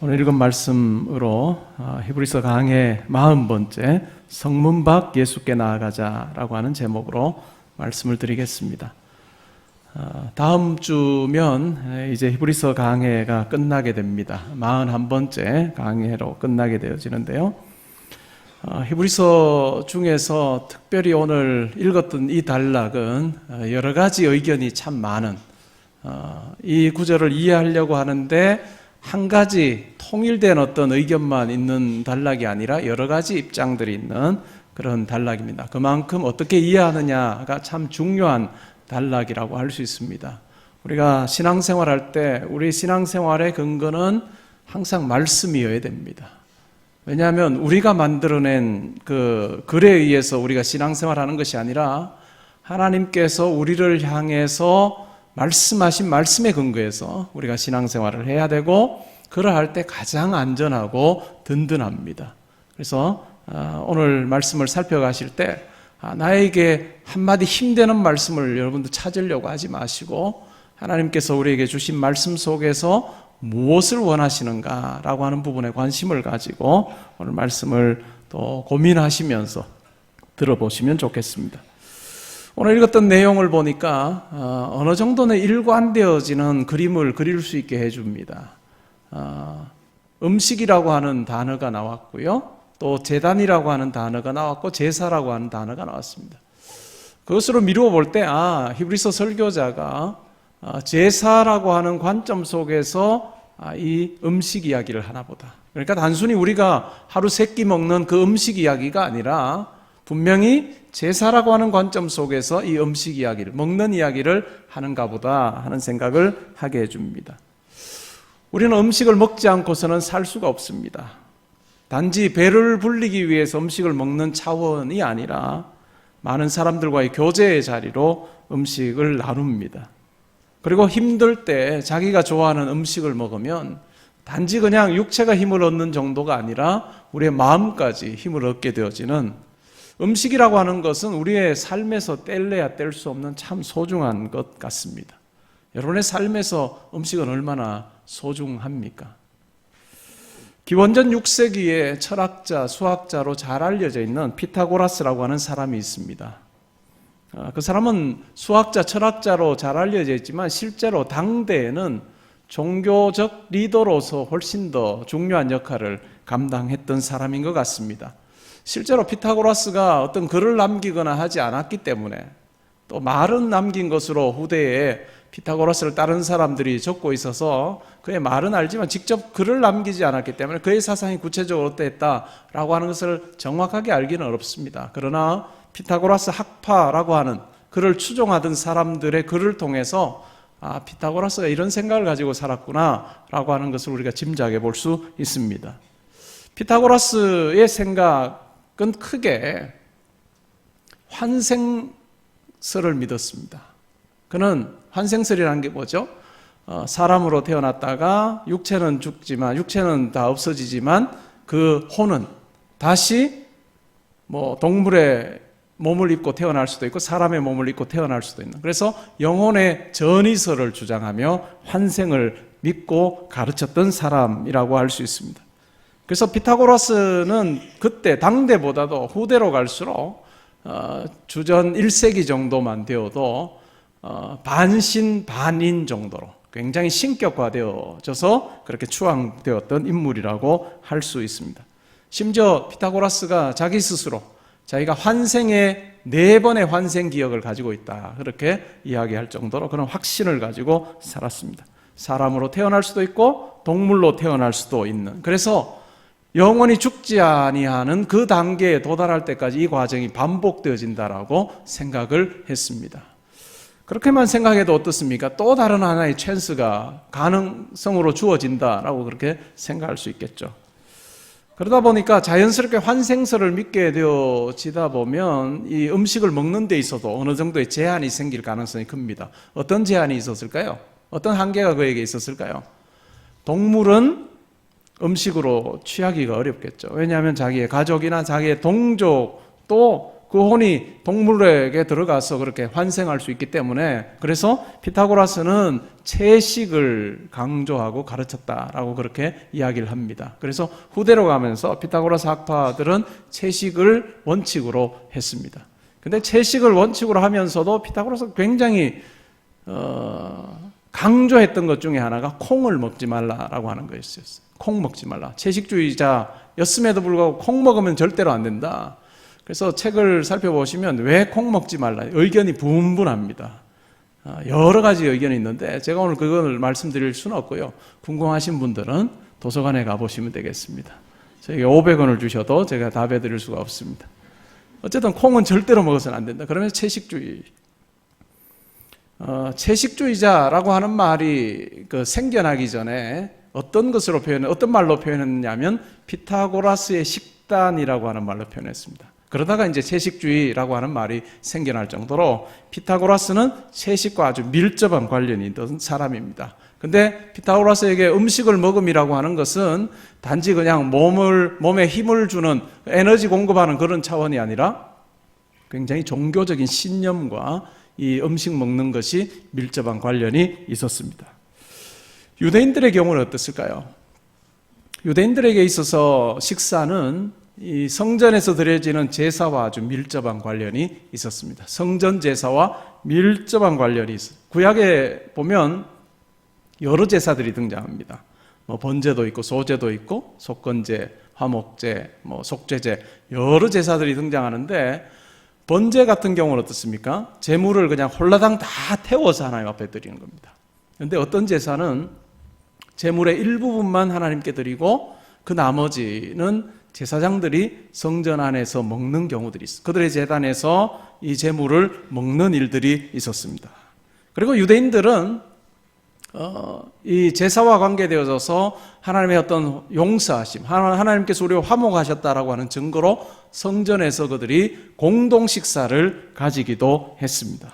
오늘 읽은 말씀으로 히브리서 강해 40번째 성문 밖 예수께 나아가자라고 하는 제목으로 말씀을 드리겠습니다. 다음 주면 이제 히브리서 강해가 끝나게 됩니다. 41번째 강해로 끝나게 되어지는데요. 히브리서 중에서 특별히 오늘 읽었던 이 단락은 여러 가지 의견이 참 많은, 이 구절을 이해하려고 하는데 한 가지 통일된 어떤 의견만 있는 단락이 아니라 여러 가지 입장들이 있는 그런 단락입니다. 그만큼 어떻게 이해하느냐가 참 중요한 단락이라고 할 수 있습니다. 우리가 신앙생활할 때 우리 신앙생활의 근거는 항상 말씀이어야 됩니다. 왜냐하면 우리가 만들어낸 그 글에 의해서 우리가 신앙생활하는 것이 아니라 하나님께서 우리를 향해서 말씀하신 말씀에 근거해서 우리가 신앙생활을 해야 되고, 그러할 때 가장 안전하고 든든합니다. 그래서 오늘 말씀을 살펴가실 때 나에게 한마디 힘되는 말씀을 여러분들 찾으려고 하지 마시고, 하나님께서 우리에게 주신 말씀 속에서 무엇을 원하시는가라고 하는 부분에 관심을 가지고 오늘 말씀을 또 고민하시면서 들어보시면 좋겠습니다. 오늘 읽었던 내용을 보니까 어느 정도는 일관되어지는 그림을 그릴 수 있게 해줍니다. 음식이라고 하는 단어가 나왔고요, 또 제단이라고 하는 단어가 나왔고 제사라고 하는 단어가 나왔습니다. 그것으로 미루어 볼 때 히브리서 설교자가 제사라고 하는 관점 속에서 이 음식 이야기를 하나보다, 그러니까 단순히 우리가 하루 세 끼 먹는 그 음식 이야기가 아니라 분명히 제사라고 하는 관점 속에서 이 음식 이야기를, 먹는 이야기를 하는가 보다 하는 생각을 하게 해줍니다. 우리는 음식을 먹지 않고서는 살 수가 없습니다. 단지 배를 불리기 위해서 음식을 먹는 차원이 아니라 많은 사람들과의 교제의 자리로 음식을 나눕니다. 그리고 힘들 때 자기가 좋아하는 음식을 먹으면 단지 그냥 육체가 힘을 얻는 정도가 아니라 우리의 마음까지 힘을 얻게 되어지는, 음식이라고 하는 것은 우리의 삶에서 뗄래야 뗄 수 없는 참 소중한 것 같습니다. 여러분의 삶에서 음식은 얼마나 소중합니까? 기원전 6세기에 철학자, 수학자로 잘 알려져 있는 피타고라스라고 하는 사람이 있습니다. 그 사람은 수학자, 철학자로 잘 알려져 있지만 실제로 당대에는 종교적 리더로서 훨씬 더 중요한 역할을 감당했던 사람인 것 같습니다. 실제로 피타고라스가 어떤 글을 남기거나 하지 않았기 때문에, 또 말은 남긴 것으로 후대에 피타고라스를 다른 사람들이 적고 있어서 그의 말은 알지만 직접 글을 남기지 않았기 때문에 그의 사상이 구체적으로 어땠다라고 하는 것을 정확하게 알기는 어렵습니다. 그러나 피타고라스 학파라고 하는 그를 추종하던 사람들의 글을 통해서 피타고라스가 이런 생각을 가지고 살았구나라고 하는 것을 우리가 짐작해 볼 수 있습니다. 피타고라스의 생각은 크게 환생설을 믿었습니다. 그는 환생설이라는 게 뭐죠? 사람으로 태어났다가 육체는 죽지만, 육체는 다 없어지지만 그 혼은 다시 동물의 몸을 입고 태어날 수도 있고 사람의 몸을 입고 태어날 수도 있는, 그래서 영혼의 전이설을 주장하며 환생을 믿고 가르쳤던 사람이라고 할 수 있습니다. 그래서 피타고라스는 그때 당대보다도 후대로 갈수록 주전 1세기 정도만 되어도 반신 반인 정도로 굉장히 신격화되어져서 그렇게 추앙되었던 인물이라고 할 수 있습니다. 심지어 피타고라스가 자기 스스로 자기가 환생의 4번의 환생 기억을 가지고 있다, 그렇게 이야기할 정도로 그런 확신을 가지고 살았습니다. 사람으로 태어날 수도 있고 동물로 태어날 수도 있는, 그래서 영원히 죽지 아니하는 그 단계에 도달할 때까지 이 과정이 반복되어진다라고 생각을 했습니다. 그렇게만 생각해도 어떻습니까? 또 다른 하나의 찬스가 가능성으로 주어진다라고 그렇게 생각할 수 있겠죠. 그러다 보니까 자연스럽게 환생설을 믿게 되어지다 보면 이 음식을 먹는 데 있어도 어느 정도의 제한이 생길 가능성이 큽니다. 어떤 제한이 있었을까요? 어떤 한계가 그에게 있었을까요? 동물은 음식으로 취하기가 어렵겠죠. 왜냐하면 자기의 가족이나 자기의 동족도 그 그 혼이 동물에게 들어가서 그렇게 환생할 수 있기 때문에, 그래서 피타고라스는 채식을 강조하고 가르쳤다라고 그렇게 이야기를 합니다. 그래서 후대로 가면서 피타고라스 학파들은 채식을 원칙으로 했습니다. 근데 채식을 원칙으로 하면서도 피타고라스가 굉장히 강조했던 것 중에 하나가 콩을 먹지 말라라고 하는 거였어요. 콩 먹지 말라. 채식주의자였음에도 불구하고 콩 먹으면 절대로 안 된다. 그래서 책을 살펴보시면 왜 콩 먹지 말라, 의견이 분분합니다. 여러 가지 의견이 있는데 제가 오늘 그걸 말씀드릴 수는 없고요. 궁금하신 분들은 도서관에 가보시면 되겠습니다. 저에게 500원을 주셔도 제가 답해드릴 수가 없습니다. 어쨌든 콩은 절대로 먹어서는 안 된다. 그러면 채식주의자라고 하는 말이 생겨나기 전에 어떤 말로 표현했냐면 피타고라스의 식단이라고 하는 말로 표현했습니다. 그러다가 이제 채식주의라고 하는 말이 생겨날 정도로 피타고라스는 채식과 아주 밀접한 관련이 있던 사람입니다. 근데 피타고라스에게 음식을 먹음이라고 하는 것은 단지 그냥 몸에 힘을 주는, 에너지 공급하는 그런 차원이 아니라 굉장히 종교적인 신념과 이 음식 먹는 것이 밀접한 관련이 있었습니다. 유대인들의 경우는 어땠을까요? 유대인들에게 있어서 식사는 이 성전에서 드려지는 제사와 아주 밀접한 관련이 있었습니다. 성전 제사와 밀접한 관련이 있어요. 구약에 보면 여러 제사들이 등장합니다. 번제도 있고 소제도 있고 속건제, 화목제, 속죄제, 여러 제사들이 등장하는데, 번제 같은 경우는 어떻습니까? 제물을 그냥 홀라당 다 태워서 하나님 앞에 드리는 겁니다. 그런데 어떤 제사는 제물의 일부분만 하나님께 드리고 그 나머지는 제사장들이 성전 안에서 먹는 경우들이 있어요. 그들의 제단에서 이 제물을 먹는 일들이 있었습니다. 그리고 유대인들은 이 제사와 관계되어져서 하나님의 어떤 용서하심, 하나님께서 우리와 화목하셨다라고 하는 증거로 성전에서 그들이 공동 식사를 가지기도 했습니다.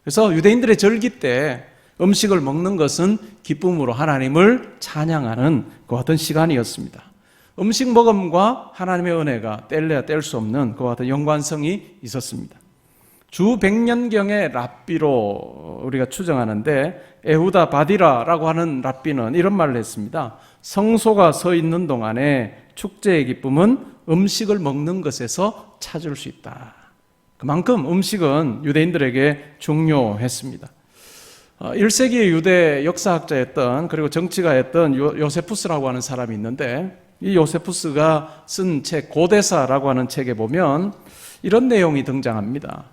그래서 유대인들의 절기 때 음식을 먹는 것은 기쁨으로 하나님을 찬양하는 그와 같은 시간이었습니다. 음식 먹음과 하나님의 은혜가 뗄래야 뗄 수 없는 그와 같은 연관성이 있었습니다. 주 100년경의 랍비로 우리가 추정하는데, 에후다 바디라라고 하는 랍비는 이런 말을 했습니다. 성소가 서 있는 동안에 축제의 기쁨은 음식을 먹는 것에서 찾을 수 있다. 그만큼 음식은 유대인들에게 중요했습니다. 1세기의 유대 역사학자였던, 그리고 정치가였던 요세푸스라고 하는 사람이 있는데, 이 요세푸스가 쓴 책 고대사라고 하는 책에 보면 이런 내용이 등장합니다.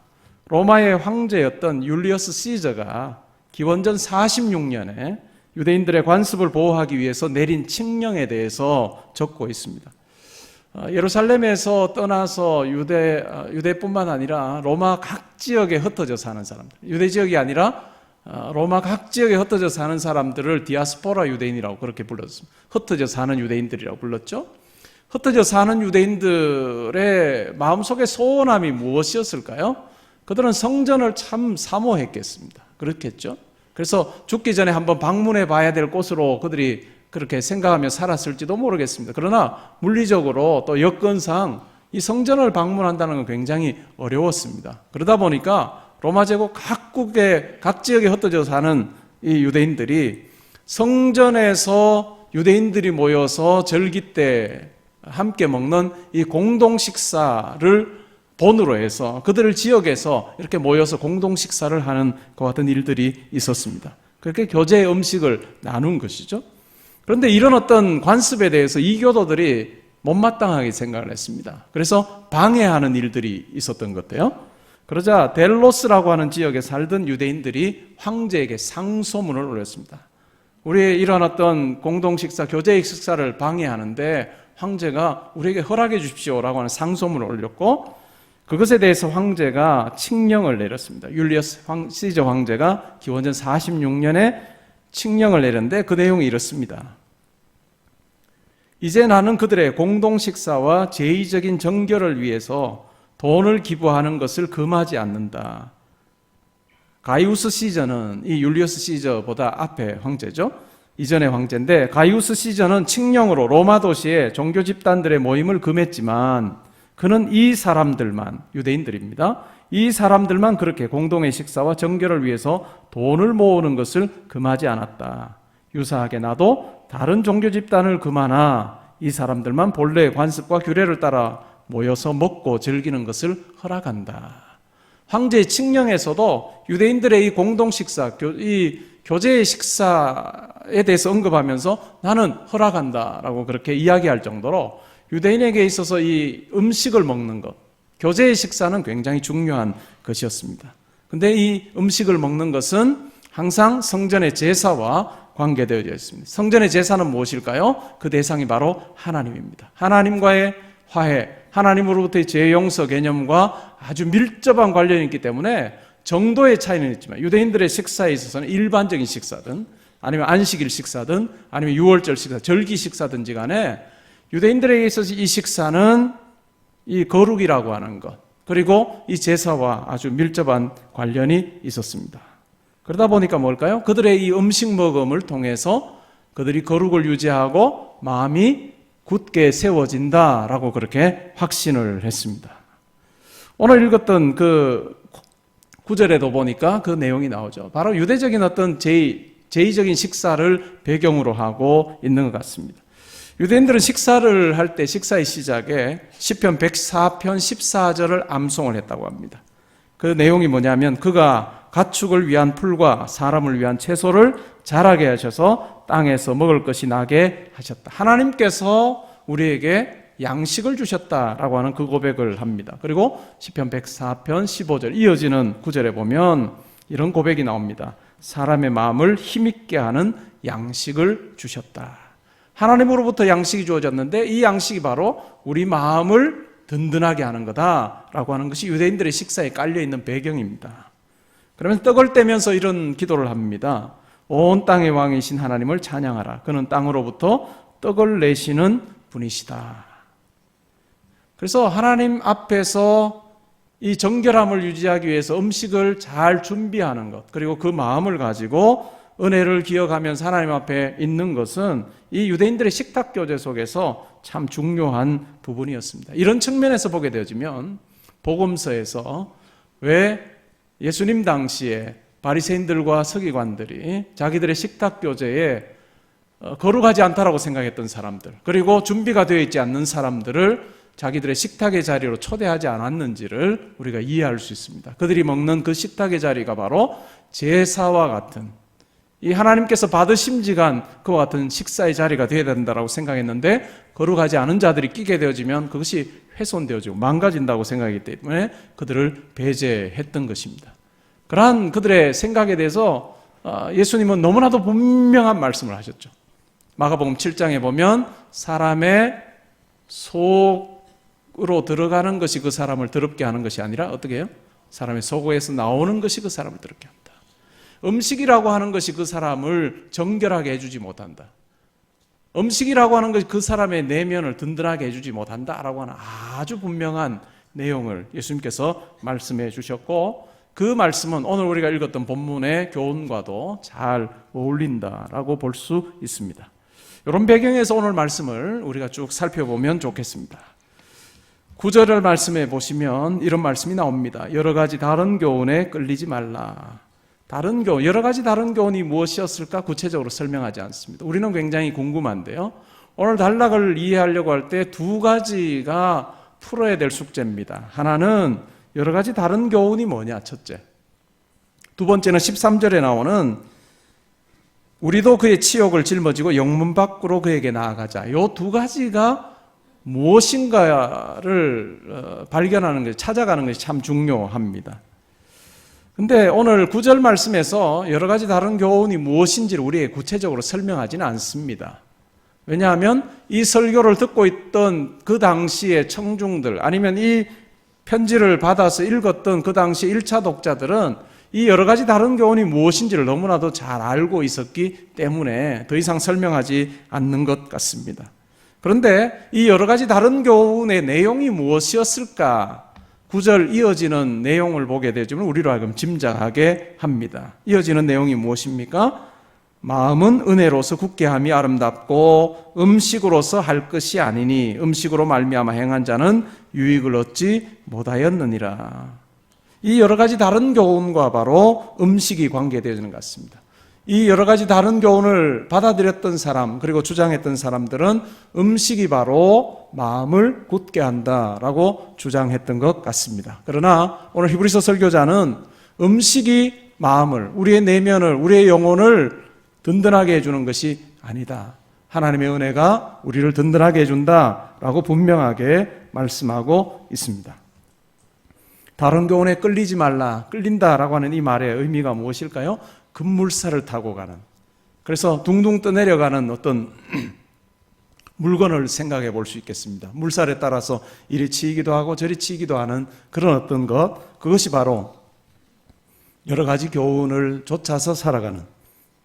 로마의 황제였던 율리어스 시저가 기원전 46년에 유대인들의 관습을 보호하기 위해서 내린 칙령에 대해서 적고 있습니다. 예루살렘에서 떠나서 유대뿐만 아니라 로마 각 지역에 흩어져 사는 사람들, 유대 지역이 아니라 로마 각 지역에 흩어져 사는 사람들을 디아스포라 유대인이라고 그렇게 불렀습니다. 흩어져 사는 유대인들이라고 불렀죠. 흩어져 사는 유대인들의 마음속의 소원함이 무엇이었을까요? 그들은 성전을 참 사모했겠습니다. 그렇겠죠. 그래서 죽기 전에 한번 방문해 봐야 될 곳으로 그들이 그렇게 생각하며 살았을지도 모르겠습니다. 그러나 물리적으로 또 여건상 이 성전을 방문한다는 건 굉장히 어려웠습니다. 그러다 보니까 로마 제국 각 지역에 흩어져 사는 이 유대인들이 성전에서 유대인들이 모여서 절기 때 함께 먹는 이 공동 식사를 본으로 해서 그들을 지역에서 이렇게 모여서 공동 식사를 하는 그와 같은 일들이 있었습니다. 그렇게 교제 음식을 나눈 것이죠. 그런데 이런 어떤 관습에 대해서 이교도들이 못마땅하게 생각을 했습니다. 그래서 방해하는 일들이 있었던 것 같아요. 그러자 델로스라고 하는 지역에 살던 유대인들이 황제에게 상소문을 올렸습니다. 우리의 이런 어떤 공동식사, 교제 식사를 방해하는데 황제가 우리에게 허락해 주십시오라고 하는 상소문을 올렸고, 그것에 대해서 황제가 칙령을 내렸습니다. 율리어스 시저 황제가 기원전 46년에 칙령을 내렸는데 그 내용이 이렇습니다. 이제 나는 그들의 공동식사와 제의적인 정결을 위해서 돈을 기부하는 것을 금하지 않는다. 가이우스 시저는 이 율리어스 시저보다 앞에 황제죠. 이전의 황제인데, 가이우스 시저는 칙령으로 로마 도시의 종교 집단들의 모임을 금했지만 그는 이 사람들만, 유대인들입니다. 이 사람들만 그렇게 공동의 식사와 정결을 위해서 돈을 모으는 것을 금하지 않았다. 유사하게 나도 다른 종교 집단을 금하나 이 사람들만 본래의 관습과 규례를 따라 모여서 먹고 즐기는 것을 허락한다. 황제의 칙령에서도 유대인들의 이 공동 식사, 이 교제의 식사에 대해서 언급하면서 나는 허락한다라고 그렇게 이야기할 정도로 유대인에게 있어서 이 음식을 먹는 것, 교제의 식사는 굉장히 중요한 것이었습니다. 근데 이 음식을 먹는 것은 항상 성전의 제사와 관계되어 있습니다. 성전의 제사는 무엇일까요? 그 대상이 바로 하나님입니다. 하나님과의 화해, 하나님으로부터의 죄 용서 개념과 아주 밀접한 관련이 있기 때문에 정도의 차이는 있지만 유대인들의 식사에 있어서는 일반적인 식사든 아니면 안식일 식사든 아니면 유월절 식사, 절기 식사든지 간에 유대인들에게 있어서 이 식사는 이 거룩이라고 하는 것, 그리고 이 제사와 아주 밀접한 관련이 있었습니다. 그러다 보니까 뭘까요? 그들의 이 음식 먹음을 통해서 그들이 거룩을 유지하고 마음이 굳게 세워진다라고 그렇게 확신을 했습니다. 오늘 읽었던 그 구절에도 보니까 그 내용이 나오죠. 바로 유대적인 어떤 제의적인 식사를 배경으로 하고 있는 것 같습니다. 유대인들은 식사를 할 때 식사의 시작에 시편 104편 14절을 암송을 했다고 합니다. 그 내용이 뭐냐면 그가 가축을 위한 풀과 사람을 위한 채소를 자라게 하셔서 땅에서 먹을 것이 나게 하셨다. 하나님께서 우리에게 양식을 주셨다라고 하는 그 고백을 합니다. 그리고 시편 104편 15절 이어지는 구절에 보면 이런 고백이 나옵니다. 사람의 마음을 힘있게 하는 양식을 주셨다. 하나님으로부터 양식이 주어졌는데 이 양식이 바로 우리 마음을 든든하게 하는 거다라고 하는 것이 유대인들의 식사에 깔려있는 배경입니다. 그러면 떡을 떼면서 이런 기도를 합니다. 온 땅의 왕이신 하나님을 찬양하라. 그는 땅으로부터 떡을 내시는 분이시다. 그래서 하나님 앞에서 이 정결함을 유지하기 위해서 음식을 잘 준비하는 것, 그리고 그 마음을 가지고 은혜를 기억하면서 하나님 앞에 있는 것은 이 유대인들의 식탁 교제 속에서 참 중요한 부분이었습니다. 이런 측면에서 보게 되어지면 복음서에서 왜 예수님 당시에 바리새인들과 서기관들이 자기들의 식탁 교제에 거룩하지 않다라고 생각했던 사람들, 그리고 준비가 되어 있지 않는 사람들을 자기들의 식탁의 자리로 초대하지 않았는지를 우리가 이해할 수 있습니다. 그들이 먹는 그 식탁의 자리가 바로 제사와 같은, 이 하나님께서 받으심직한 그와 같은 식사의 자리가 되어야 된다고 생각했는데 거룩하지 않은 자들이 끼게 되어지면 그것이 훼손되어지고 망가진다고 생각하기 때문에 그들을 배제했던 것입니다. 그러한 그들의 생각에 대해서 예수님은 너무나도 분명한 말씀을 하셨죠. 마가복음 7장에 보면 사람의 속으로 들어가는 것이 그 사람을 더럽게 하는 것이 아니라 어떻게 해요? 사람의 속에서 나오는 것이 그 사람을 더럽게 한다. 음식이라고 하는 것이 그 사람을 정결하게 해주지 못한다. 음식이라고 하는 것이 그 사람의 내면을 든든하게 해주지 못한다라고 하는 아주 분명한 내용을 예수님께서 말씀해 주셨고, 그 말씀은 오늘 우리가 읽었던 본문의 교훈과도 잘 어울린다라고 볼 수 있습니다. 이런 배경에서 오늘 말씀을 우리가 쭉 살펴보면 좋겠습니다. 9절을 말씀해 보시면 이런 말씀이 나옵니다. 여러 가지 다른 교훈에 끌리지 말라. 다른 교훈, 여러 가지 다른 교훈이 무엇이었을까 구체적으로 설명하지 않습니다. 우리는 굉장히 궁금한데요. 오늘 단락을 이해하려고 할 때 두 가지가 풀어야 될 숙제입니다. 하나는 여러 가지 다른 교훈이 뭐냐, 첫째. 두 번째는 13절에 나오는 우리도 그의 치욕을 짊어지고 영문 밖으로 그에게 나아가자. 이 두 가지가 무엇인가를 발견하는 것, 찾아가는 것이 참 중요합니다. 근데 오늘 9절 말씀에서 여러 가지 다른 교훈이 무엇인지를 우리에게 구체적으로 설명하지는 않습니다. 왜냐하면 이 설교를 듣고 있던 그 당시의 청중들, 아니면 이 편지를 받아서 읽었던 그 당시 1차 독자들은 이 여러 가지 다른 교훈이 무엇인지를 너무나도 잘 알고 있었기 때문에 더 이상 설명하지 않는 것 같습니다. 그런데 이 여러 가지 다른 교훈의 내용이 무엇이었을까? 9절 이어지는 내용을 보게 되지만 우리로 하여금 짐작하게 합니다. 이어지는 내용이 무엇입니까? 마음은 은혜로서 굳게 함이 아름답고 음식으로서 할 것이 아니니 음식으로 말미암아 행한 자는 유익을 얻지 못하였느니라. 이 여러 가지 다른 교훈과 바로 음식이 관계되어지는 것 같습니다. 이 여러 가지 다른 교훈을 받아들였던 사람, 그리고 주장했던 사람들은 음식이 바로 마음을 굳게 한다라고 주장했던 것 같습니다. 그러나 오늘 히브리서 설교자는 음식이 마음을, 우리의 내면을, 우리의 영혼을 든든하게 해주는 것이 아니다. 하나님의 은혜가 우리를 든든하게 해준다라고 분명하게 말씀하고 있습니다. 다른 교훈에 끌리지 말라, 끌린다라고 하는 이 말의 의미가 무엇일까요? 급물살을 타고 가는, 그래서 둥둥 떠내려가는 어떤 물건을 생각해 볼 수 있겠습니다. 물살에 따라서 이리 치이기도 하고 저리 치이기도 하는 그런 어떤 것, 그것이 바로 여러 가지 교훈을 쫓아서 살아가는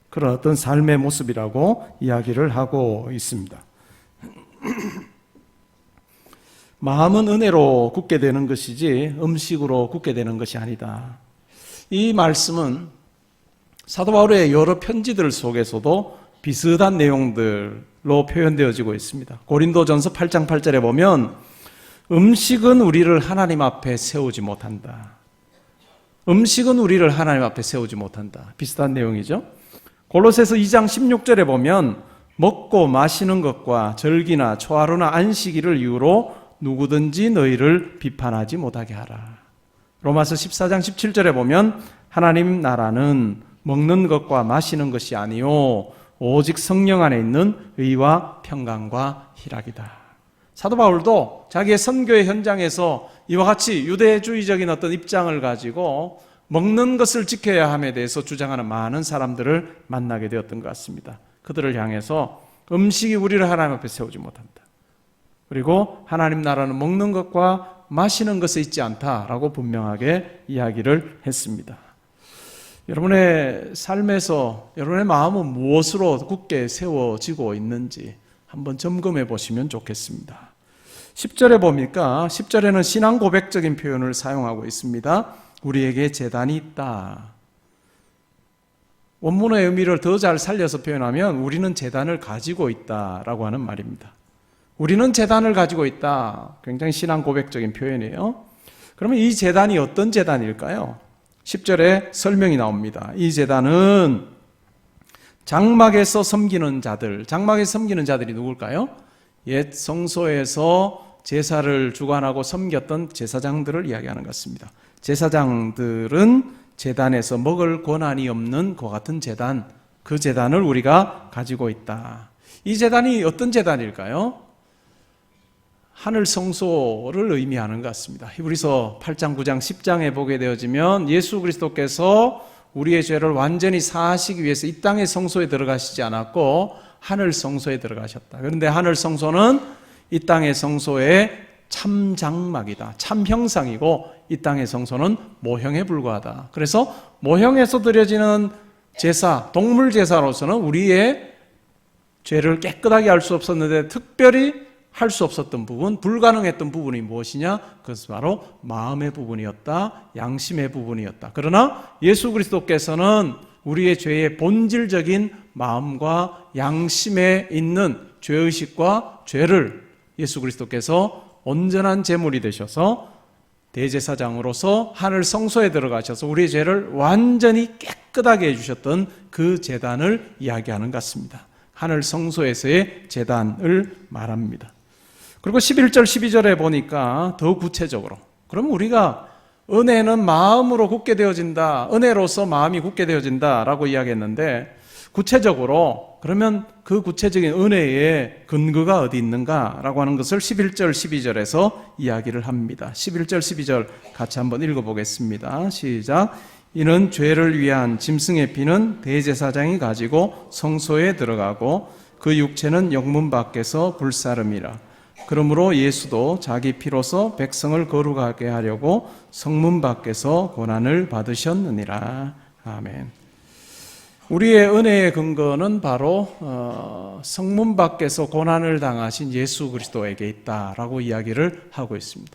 그런 어떤 삶의 모습이라고 이야기를 하고 있습니다. 마음은 은혜로 굳게 되는 것이지 음식으로 굳게 되는 것이 아니다. 이 말씀은 사도 바울의 여러 편지들 속에서도 비슷한 내용들로 표현되어지고 있습니다. 고린도전서 8장 8절에 보면 음식은 우리를 하나님 앞에 세우지 못한다. 음식은 우리를 하나님 앞에 세우지 못한다. 비슷한 내용이죠. 골로새서 2장 16절에 보면 먹고 마시는 것과 절기나 초하루나 안식일을 이유로 누구든지 너희를 비판하지 못하게 하라. 로마서 14장 17절에 보면 하나님 나라는 먹는 것과 마시는 것이 아니요 오직 성령 안에 있는 의와 평강과 희락이다. 사도 바울도 자기의 선교의 현장에서 이와 같이 유대주의적인 어떤 입장을 가지고 먹는 것을 지켜야 함에 대해서 주장하는 많은 사람들을 만나게 되었던 것 같습니다. 그들을 향해서 음식이 우리를 하나님 앞에 세우지 못한다. 그리고 하나님 나라는 먹는 것과 마시는 것에 있지 않다라고 분명하게 이야기를 했습니다. 여러분의 삶에서 여러분의 마음은 무엇으로 굳게 세워지고 있는지 한번 점검해 보시면 좋겠습니다. 10절에 보니까 10절에는 신앙 고백적인 표현을 사용하고 있습니다. 우리에게 제단이 있다. 원문의 의미를 더 잘 살려서 표현하면 우리는 제단을 가지고 있다라고 하는 말입니다. 우리는 제단을 가지고 있다. 굉장히 신앙 고백적인 표현이에요. 그러면 이 제단이 어떤 제단일까요? 10절에 설명이 나옵니다. 이 제단은 장막에서 섬기는 자들, 장막에서 섬기는 자들이 누굴까요? 옛 성소에서 제사를 주관하고 섬겼던 제사장들을 이야기하는 것 같습니다. 제사장들은 제단에서 먹을 권한이 없는 그와 같은 제단, 그 제단을 우리가 가지고 있다. 이 제단이 어떤 제단일까요? 하늘 성소를 의미하는 것 같습니다. 히브리서 8장, 9장, 10장에 보게 되어지면 예수 그리스도께서 우리의 죄를 완전히 사하시기 위해서 이 땅의 성소에 들어가시지 않았고 하늘 성소에 들어가셨다. 그런데 하늘 성소는 이 땅의 성소의 참 장막이다. 참 형상이고 이 땅의 성소는 모형에 불과하다. 그래서 모형에서 드려지는 제사, 동물 제사로서는 우리의 죄를 깨끗하게 할 수 없었는데 특별히 할 수 없었던 부분, 불가능했던 부분이 무엇이냐? 그것은 바로 마음의 부분이었다. 양심의 부분이었다. 그러나 예수 그리스도께서는 우리의 죄의 본질적인 마음과 양심에 있는 죄의식과 죄를 예수 그리스도께서 온전한 제물이 되셔서 대제사장으로서 하늘 성소에 들어가셔서 우리의 죄를 완전히 깨끗하게 해주셨던 그 제단을 이야기하는 것 같습니다. 하늘 성소에서의 제단을 말합니다. 그리고 11절, 12절에 보니까 더 구체적으로, 그럼 우리가 은혜는 마음으로 굳게 되어진다, 은혜로서 마음이 굳게 되어진다 라고 이야기했는데 구체적으로 그러면 그 구체적인 은혜의 근거가 어디 있는가 라고 하는 것을 11절, 12절에서 이야기를 합니다. 11절, 12절 같이 한번 읽어보겠습니다. 시작. 이는 죄를 위한 짐승의 피는 대제사장이 가지고 성소에 들어가고 그 육체는 영문 밖에서 불사름이라. 그러므로 예수도 자기 피로서 백성을 거룩하게 하려고 성문 밖에서 고난을 받으셨느니라. 아멘. 우리의 은혜의 근거는 바로 성문 밖에서 고난을 당하신 예수 그리스도에게 있다라고 이야기를 하고 있습니다.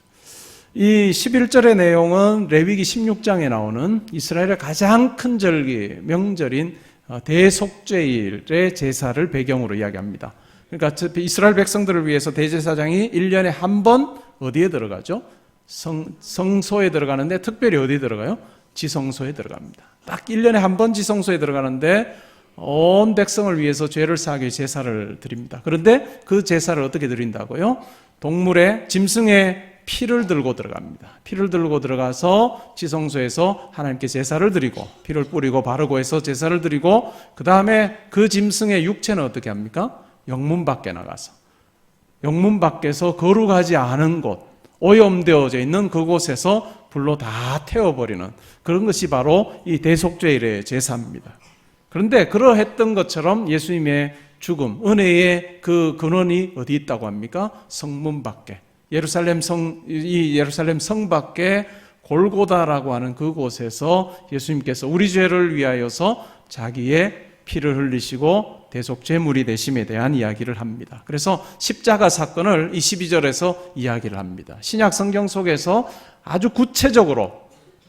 이 11절의 내용은 레위기 16장에 나오는 이스라엘의 가장 큰 절기, 명절인 대속죄일의 제사를 배경으로 이야기합니다. 그러니까 이스라엘 백성들을 위해서 대제사장이 1년에 한 번 어디에 들어가죠? 성소에 들어가는데 특별히 어디에 들어가요? 지성소에 들어갑니다. 딱 1년에 한 번 지성소에 들어가는데 온 백성을 위해서 죄를 사하기 위해 제사를 드립니다. 그런데 그 제사를 어떻게 드린다고요? 동물의 짐승의 피를 들고 들어갑니다. 피를 들고 들어가서 지성소에서 하나님께 제사를 드리고 피를 뿌리고 바르고 해서 제사를 드리고 그 다음에 그 짐승의 육체는 어떻게 합니까? 영문 밖에 나가서 영문 밖에서 거룩하지 않은 곳, 오염되어져 있는 그곳에서 불로 다 태워버리는 그런 것이 바로 이 대속죄일의 제사입니다. 그런데 그러했던 것처럼 예수님의 죽음, 은혜의 그 근원이 어디 있다고 합니까? 성문 밖에, 예루살렘 성 밖에 골고다라고 하는 그곳에서 예수님께서 우리 죄를 위하여서 자기의 피를 흘리시고 대속죄물이 되심에 대한 이야기를 합니다. 그래서 십자가 사건을 이 12절에서 이야기를 합니다. 신약 성경 속에서 아주 구체적으로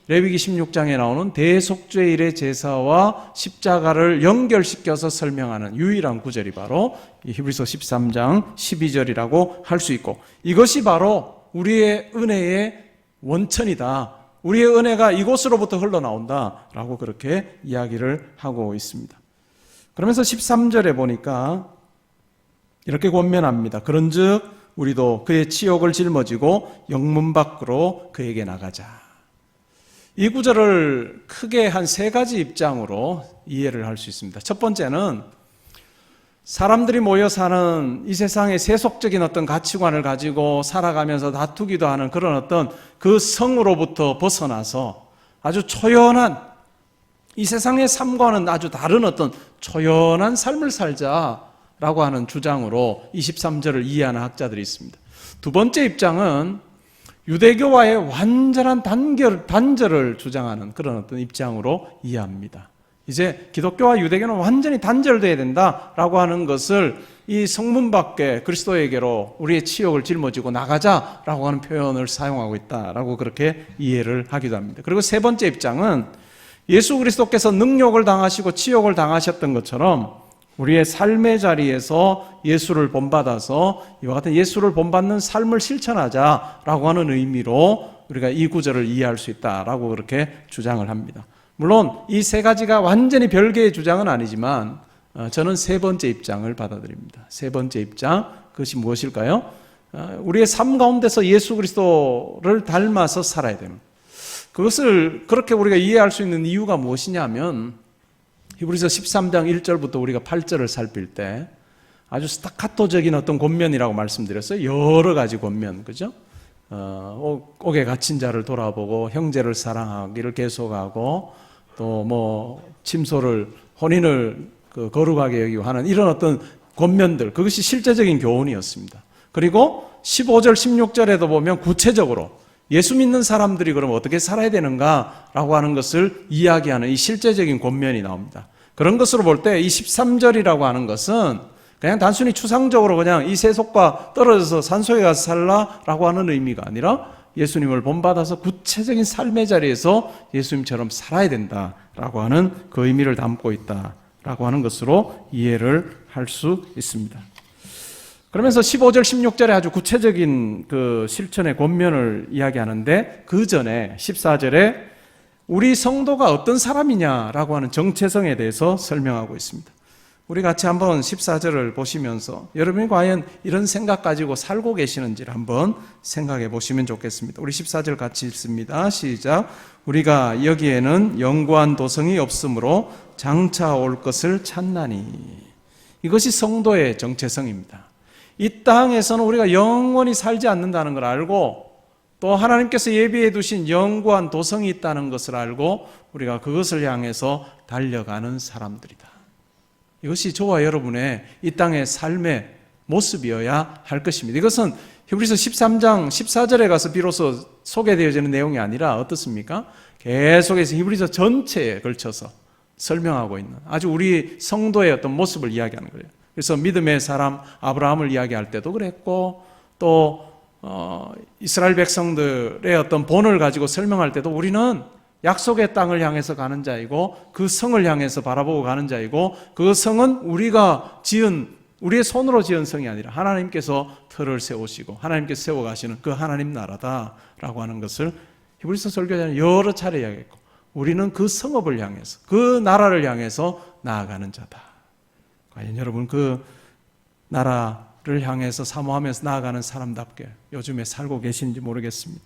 레위기 16장에 나오는 대속죄일의 제사와 십자가를 연결시켜서 설명하는 유일한 구절이 바로 이 히브리서 13장 12절이라고 할 수 있고, 이것이 바로 우리의 은혜의 원천이다, 우리의 은혜가 이곳으로부터 흘러나온다라고 그렇게 이야기를 하고 있습니다. 그러면서 13절에 보니까 이렇게 권면합니다. 그런즉 우리도 그의 치욕을 짊어지고 영문 밖으로 그에게 나가자. 이 구절을 크게 한 세 가지 입장으로 이해를 할 수 있습니다. 첫 번째는 사람들이 모여 사는 이 세상의 세속적인 어떤 가치관을 가지고 살아가면서 다투기도 하는 그런 어떤 그 성으로부터 벗어나서 아주 초연한, 이 세상의 삶과는 아주 다른 어떤 초연한 삶을 살자라고 하는 주장으로 23절을 이해하는 학자들이 있습니다. 두 번째 입장은 유대교와의 완전한 단절을 주장하는 그런 어떤 입장으로 이해합니다. 이제 기독교와 유대교는 완전히 단절되어야 된다라고 하는 것을 이 성문 밖에 그리스도에게로 우리의 치욕을 짊어지고 나가자라고 하는 표현을 사용하고 있다라고 그렇게 이해를 하기도 합니다. 그리고 세 번째 입장은 예수 그리스도께서 능욕을 당하시고 치욕을 당하셨던 것처럼 우리의 삶의 자리에서 예수를 본받아서 이와 같은 예수를 본받는 삶을 실천하자라고 하는 의미로 우리가 이 구절을 이해할 수 있다라고 그렇게 주장을 합니다. 물론 이 세 가지가 완전히 별개의 주장은 아니지만 저는 세 번째 입장을 받아들입니다. 세 번째 입장, 그것이 무엇일까요? 우리의 삶 가운데서 예수 그리스도를 닮아서 살아야 되는, 그것을 그렇게 우리가 이해할 수 있는 이유가 무엇이냐면 히브리서 13장 1절부터 우리가 8절을 살필 때 아주 스타카토적인 어떤 권면이라고 말씀드렸어요. 여러 가지 권면, 그죠? 옥에 갇힌 자를 돌아보고 형제를 사랑하기를 계속하고 또 침소를 혼인을 거룩하게 여기고 하는 이런 어떤 권면들, 그것이 실제적인 교훈이었습니다. 그리고 15절 16절에도 보면 구체적으로 예수 믿는 사람들이 그럼 어떻게 살아야 되는가라고 하는 것을 이야기하는 이 실제적인 권면이 나옵니다. 그런 것으로 볼 때 이 13절이라고 하는 것은 그냥 단순히 추상적으로 그냥 이 세속과 떨어져서 산소에 가서 살라라고 하는 의미가 아니라 예수님을 본받아서 구체적인 삶의 자리에서 예수님처럼 살아야 된다라고 하는 그 의미를 담고 있다라고 하는 것으로 이해를 할 수 있습니다. 그러면서 15절, 16절에 아주 구체적인 그 실천의 권면을 이야기하는데 그 전에 14절에 우리 성도가 어떤 사람이냐라고 하는 정체성에 대해서 설명하고 있습니다. 우리 같이 한번 14절을 보시면서 여러분이 과연 이런 생각 가지고 살고 계시는지를 한번 생각해 보시면 좋겠습니다. 우리 14절 같이 읽습니다. 시작. 우리가 여기에는 영구한 도성이 없으므로 장차 올 것을 찾나니. 이것이 성도의 정체성입니다. 이 땅에서는 우리가 영원히 살지 않는다는 걸 알고 또 하나님께서 예비해 두신 영구한 도성이 있다는 것을 알고 우리가 그것을 향해서 달려가는 사람들이다. 이것이 저와 여러분의 이 땅의 삶의 모습이어야 할 것입니다. 이것은 히브리서 13장 14절에 가서 비로소 소개되어지는 내용이 아니라 어떻습니까? 계속해서 히브리서 전체에 걸쳐서 설명하고 있는 아주 우리 성도의 어떤 모습을 이야기하는 거예요. 그래서 믿음의 사람 아브라함을 이야기할 때도 그랬고 또 이스라엘 백성들의 어떤 본을 가지고 설명할 때도 우리는 약속의 땅을 향해서 가는 자이고 그 성을 향해서 바라보고 가는 자이고 그 성은 우리가 지은 우리의 손으로 지은 성이 아니라 하나님께서 틀을 세우시고 하나님께서 세워가시는 그 하나님 나라다라고 하는 것을 히브리서 설교자는 여러 차례 이야기했고 우리는 그 성읍을 향해서 그 나라를 향해서 나아가는 자다. 과연 여러분 그 나라를 향해서 사모하면서 나아가는 사람답게 요즘에 살고 계신지 모르겠습니다.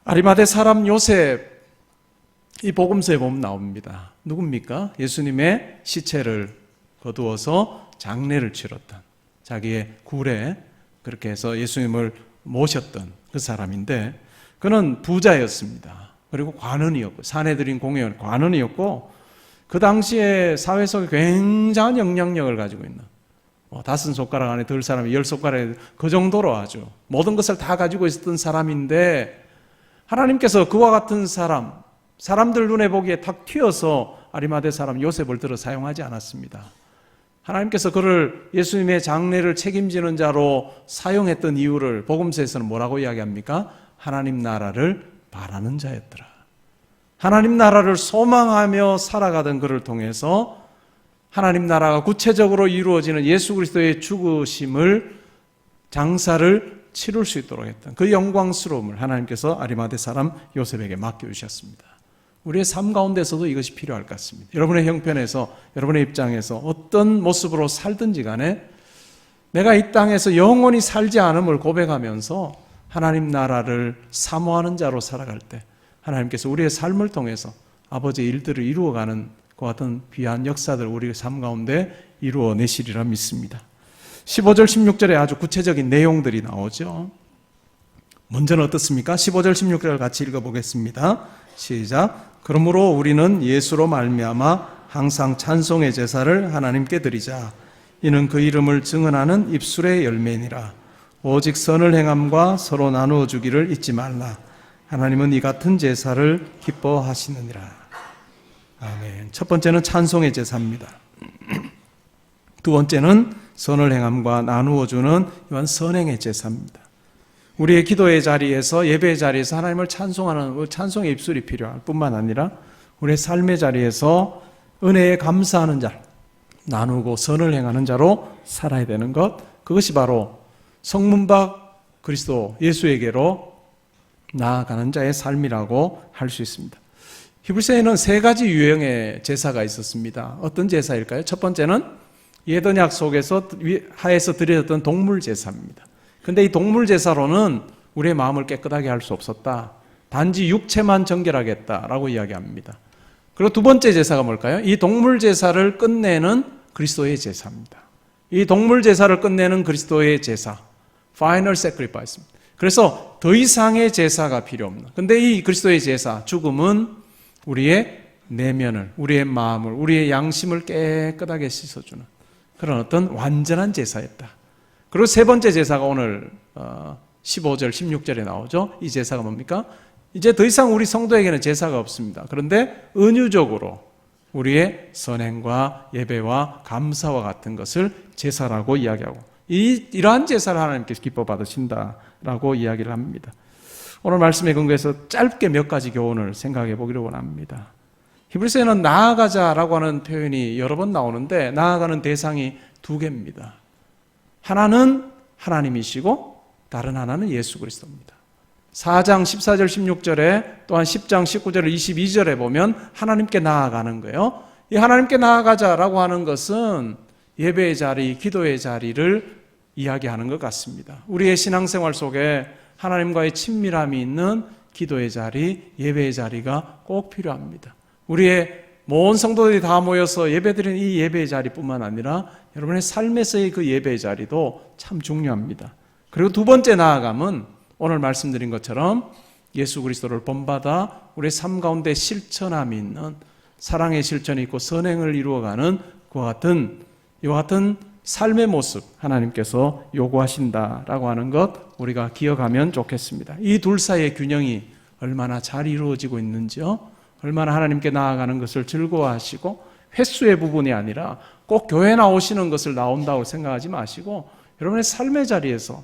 아리마대 사람 요셉 이 복음서에 보면 나옵니다. 누굽니까? 예수님의 시체를 거두어서 장례를 치렀던 자기의 굴에 그렇게 해서 예수님을 모셨던 그 사람인데 그는 부자였습니다. 그리고 관원이었고 사내들인 공회원 관원이었고 그 당시에 사회 속에 굉장한 영향력을 가지고 있는 5손가락 안에 들 사람이 10손가락에 그 정도로 아주 모든 것을 다 가지고 있었던 사람인데 하나님께서 그와 같은 사람들 눈에 보기에 탁 튀어서 아리마대 사람 요셉을 들어 사용하지 않았습니다. 하나님께서 그를 예수님의 장례를 책임지는 자로 사용했던 이유를 복음서에서는 뭐라고 이야기합니까? 하나님 나라를 바라는 자였더라. 하나님 나라를 소망하며 살아가던 그를 통해서 하나님 나라가 구체적으로 이루어지는 예수 그리스도의 죽으심을 장사를 치룰 수 있도록 했던 그 영광스러움을 하나님께서 아리마대 사람 요셉에게 맡겨주셨습니다. 우리의 삶 가운데서도 이것이 필요할 것 같습니다. 여러분의 형편에서 여러분의 입장에서 어떤 모습으로 살든지 간에 내가 이 땅에서 영원히 살지 않음을 고백하면서 하나님 나라를 사모하는 자로 살아갈 때 하나님께서 우리의 삶을 통해서 아버지의 일들을 이루어가는 그 같은 귀한 역사들 우리의 삶 가운데 이루어내시리라 믿습니다. 15절 16절에 아주 구체적인 내용들이 나오죠. 먼저는 어떻습니까? 15절 16절을 같이 읽어보겠습니다. 시작. 그러므로 우리는 예수로 말미암아 항상 찬송의 제사를 하나님께 드리자. 이는 그 이름을 증언하는 입술의 열매니라. 오직 선을 행함과 서로 나누어 주기를 잊지 말라. 하나님은 이 같은 제사를 기뻐하시느니라. 아멘. 첫 번째는 찬송의 제사입니다. 두 번째는 선을 행함과 나누어 주는 이런 선행의 제사입니다. 우리의 기도의 자리에서 예배의 자리에서 하나님을 찬송하는 찬송의 입술이 필요할 뿐만 아니라 우리의 삶의 자리에서 은혜에 감사하는 자, 나누고 선을 행하는 자로 살아야 되는 것, 그것이 바로 성문 밖 그리스도 예수에게로 나아가는 자의 삶이라고 할 수 있습니다. 히브리서에는 세 가지 유형의 제사가 있었습니다. 어떤 제사일까요? 첫 번째는 예전 약속에서 하에서 드려졌던 동물 제사입니다. 근데 이 동물 제사로는 우리의 마음을 깨끗하게 할 수 없었다. 단지 육체만 정결하겠다라고 이야기합니다. 그리고 두 번째 제사가 뭘까요? 이 동물 제사를 끝내는 그리스도의 제사입니다. 이 동물 제사를 끝내는 그리스도의 제사, Final Sacrifice입니다. 그래서 더 이상의 제사가 필요 없는. 근데 이 그리스도의 제사, 죽음은 우리의 내면을, 우리의 마음을, 우리의 양심을 깨끗하게 씻어주는 그런 어떤 완전한 제사였다. 그리고 세 번째 제사가 오늘 15절, 16절에 나오죠. 이 제사가 뭡니까? 이제 더 이상 우리 성도에게는 제사가 없습니다. 그런데 은유적으로 우리의 선행과 예배와 감사와 같은 것을 제사라고 이야기하고 이러한 제사를 하나님께서 기뻐 받으신다라고 이야기를 합니다. 오늘 말씀에 근거해서 짧게 몇 가지 교훈을 생각해 보기를 원합니다. 히브리서에는 나아가자라고 하는 표현이 여러 번 나오는데 나아가는 대상이 두 개입니다. 하나는 하나님이시고 다른 하나는 예수 그리스도입니다. 4장 14절 16절에 또한 10장 19절 22절에 보면 하나님께 나아가는 거예요. 이 하나님께 나아가자라고 하는 것은 예배의 자리, 기도의 자리를 이야기하는 것 같습니다. 우리의 신앙생활 속에 하나님과의 친밀함이 있는 기도의 자리, 예배의 자리가 꼭 필요합니다. 우리의 모든 성도들이 다 모여서 예배드리는 이 예배의 자리뿐만 아니라 여러분의 삶에서의 그 예배의 자리도 참 중요합니다. 그리고 두 번째 나아감은 오늘 말씀드린 것처럼 예수 그리스도를 본받아 우리의 삶 가운데 실천함이 있는 사랑의 실천이 있고 선행을 이루어가는 이와 같은 삶의 모습 하나님께서 요구하신다라고 하는 것 우리가 기억하면 좋겠습니다. 이 둘 사이의 균형이 얼마나 잘 이루어지고 있는지요. 얼마나 하나님께 나아가는 것을 즐거워하시고 횟수의 부분이 아니라 꼭 교회 나오시는 것을 나온다고 생각하지 마시고 여러분의 삶의 자리에서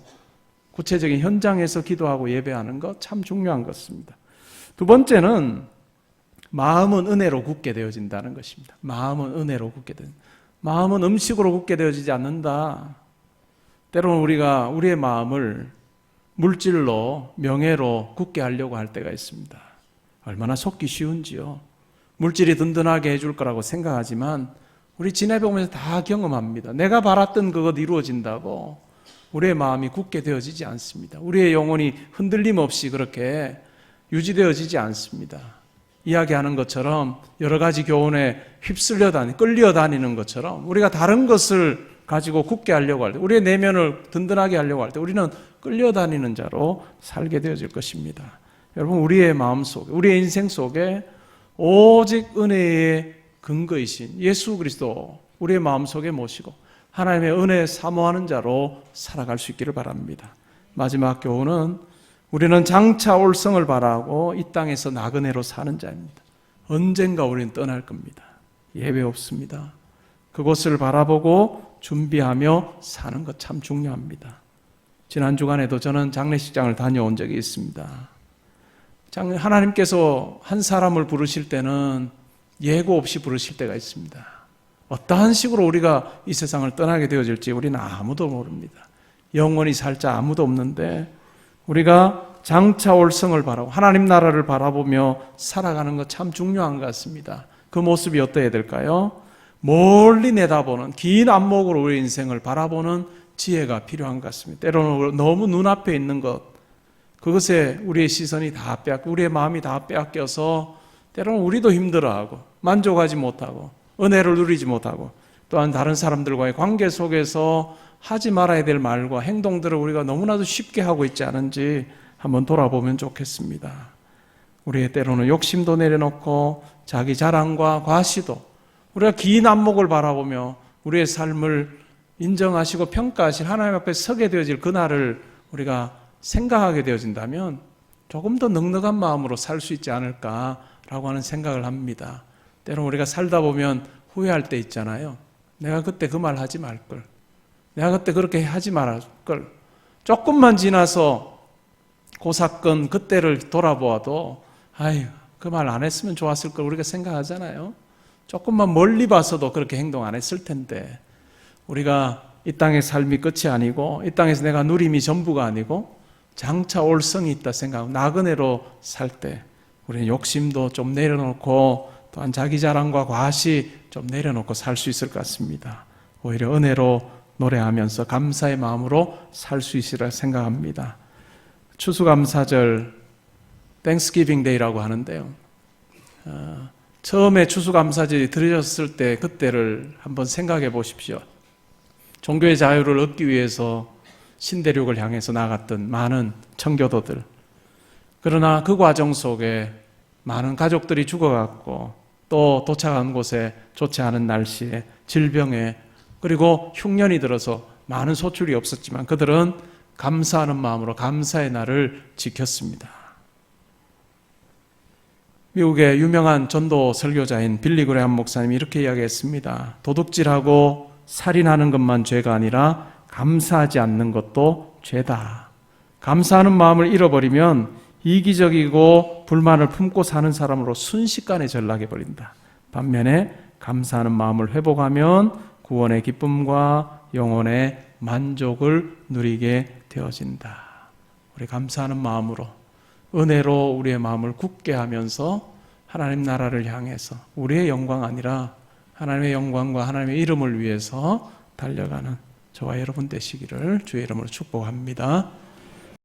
구체적인 현장에서 기도하고 예배하는 것 참 중요한 것입니다. 두 번째는 마음은 은혜로 굳게 되어진다는 것입니다. 마음은 은혜로 굳게 되어진다. 마음은 음식으로 굳게 되어지지 않는다. 때로는 우리가 우리의 마음을 물질로, 명예로 굳게 하려고 할 때가 있습니다. 얼마나 속기 쉬운지요. 물질이 든든하게 해줄 거라고 생각하지만 우리 지내보면서 다 경험합니다. 내가 바랐던 그것 이루어진다고 우리의 마음이 굳게 되어지지 않습니다. 우리의 영혼이 흔들림 없이 그렇게 유지되어지지 않습니다. 이야기하는 것처럼 여러 가지 교훈에 끌려다니는 것처럼 우리가 다른 것을 가지고 굳게 하려고 할 때, 우리의 내면을 든든하게 하려고 할 때 우리는 끌려다니는 자로 살게 되어질 것입니다. 여러분, 우리의 마음 속에, 우리의 인생 속에 오직 은혜의 근거이신 예수 그리스도 우리의 마음 속에 모시고 하나님의 은혜 사모하는 자로 살아갈 수 있기를 바랍니다. 마지막 교훈은 우리는 장차 올 성을 바라고 이 땅에서 나그네로 사는 자입니다. 언젠가 우리는 떠날 겁니다. 예외 없습니다. 그곳을 바라보고 준비하며 사는 것 참 중요합니다. 지난 주간에도 저는 장례식장을 다녀온 적이 있습니다. 하나님께서 한 사람을 부르실 때는 예고 없이 부르실 때가 있습니다. 어떠한 식으로 우리가 이 세상을 떠나게 되어질지 우리는 아무도 모릅니다. 영원히 살 자 아무도 없는데 우리가 장차 올 성을 바라고 하나님 나라를 바라보며 살아가는 것 참 중요한 것 같습니다. 그 모습이 어떠해야 될까요? 멀리 내다보는 긴 안목으로 우리 인생을 바라보는 지혜가 필요한 것 같습니다. 때로는 너무 눈앞에 있는 것, 그것에 우리의 시선이 다 빼앗겨, 우리의 마음이 다 빼앗겨서 때로는 우리도 힘들어하고 만족하지 못하고 은혜를 누리지 못하고 또한 다른 사람들과의 관계 속에서 하지 말아야 될 말과 행동들을 우리가 너무나도 쉽게 하고 있지 않은지 한번 돌아보면 좋겠습니다. 우리의 때로는 욕심도 내려놓고 자기 자랑과 과시도, 우리가 긴 안목을 바라보며 우리의 삶을 인정하시고 평가하실 하나님 앞에 서게 되어질 그날을 우리가 생각하게 되어진다면 조금 더 넉넉한 마음으로 살 수 있지 않을까라고 하는 생각을 합니다. 때로는 우리가 살다 보면 후회할 때 있잖아요. 내가 그때 그 말 하지 말걸, 내가 그때 그렇게 하지 말걸. 조금만 지나서 그 사건 그때를 돌아보아도 아유, 그 말 안 했으면 좋았을 걸 우리가 생각하잖아요. 조금만 멀리 봐서도 그렇게 행동 안 했을 텐데, 우리가 이 땅의 삶이 끝이 아니고 이 땅에서 내가 누림이 전부가 아니고 장차 올 성이 있다 생각하고 나그네로 살 때 우리는 욕심도 좀 내려놓고 또한 자기 자랑과 과시 좀 내려놓고 살 수 있을 것 같습니다. 오히려 은혜로 노래하면서 감사의 마음으로 살 수 있으리라 생각합니다. 추수감사절 땡스기빙 데이라고 하는데요. 처음에 추수감사절이 드려졌을 때 그때를 한번 생각해 보십시오. 종교의 자유를 얻기 위해서 신대륙을 향해서 나갔던 많은 청교도들, 그러나 그 과정 속에 많은 가족들이 죽어갔고 또 도착한 곳에 좋지 않은 날씨에 질병에 그리고 흉년이 들어서 많은 소출이 없었지만 그들은 감사하는 마음으로 감사의 날을 지켰습니다. 미국의 유명한 전도 설교자인 빌리 그레함 목사님이 이렇게 이야기했습니다. 도둑질하고 살인하는 것만 죄가 아니라 감사하지 않는 것도 죄다. 감사하는 마음을 잃어버리면 이기적이고 불만을 품고 사는 사람으로 순식간에 전락해버린다. 반면에 감사하는 마음을 회복하면 구원의 기쁨과 영혼의 만족을 누리게 되어진다. 우리 감사하는 마음으로 은혜로 우리의 마음을 굳게 하면서 하나님 나라를 향해서 우리의 영광 아니라 하나님의 영광과 하나님의 이름을 위해서 달려가는 저와 여러분 되시기를 주의 이름으로 축복합니다.